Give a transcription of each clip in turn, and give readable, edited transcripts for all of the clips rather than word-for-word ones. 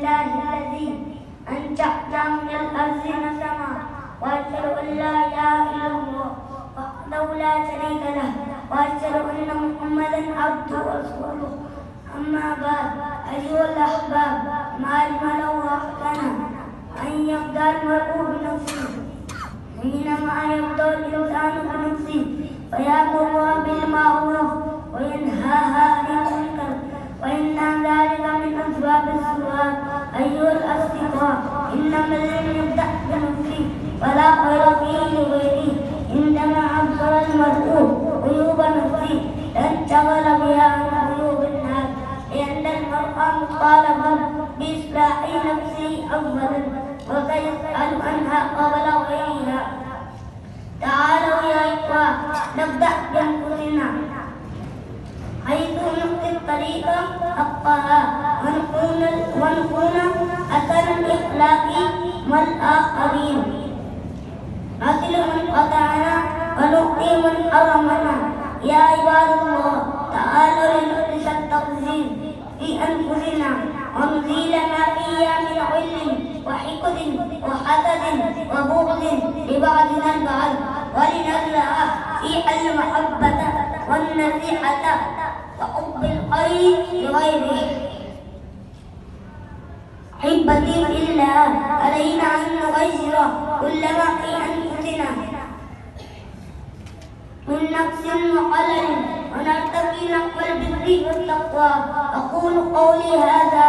لله الذي أنشأنا من الأرض نسما وأشهد أن لا إله إلا الله وحده لا شريك له وأشهد أن محمدا عبده ورسوله. أما بعد أيها الأحباب، ما الملأ أحسن أن يبدأ المرء بنفسه حينما يبدأ الإنسان بنفسه فيأمرها بالمعروف وينهاها عن المنكر، وإن ذلك من أسباب السؤال. أيها الأصدقاء، إنما الذي يبدأ بنفسه ولا خير فيه لغيره. عندما أبصر المرء عيوب نفسه انشغل بها عن عيوب الناس، لأن المرء مطالب بإصلاح نفسه أولا وسيسأل عنها قبل غيرها. تعالوا يا إخوة نبدأ بأنفسنا حيث نقضي الطريق حقها ونكون أثر الإخلاق مع الآخرين، نصل من قطعنا ونؤتي من حرمنا. يا عباد الله، تعالوا لنحدث التقصير في أنفسنا ونزيل ما فيها من علم وحقد وحسد وبغض لبعضنا البعض، ولنزرع فيها المحبة والنصيحة وحب الخير لغيره. أحبتي في الله، علينا أن نغير كل ما في أنفسنا من نقص وخلل ونرتقي نحو البر والتقوى. أقول قولي هذا،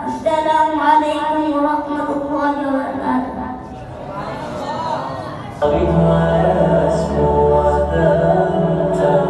السلام عليكم ورحمة الله وبركاته. بها يسمو وتنتهى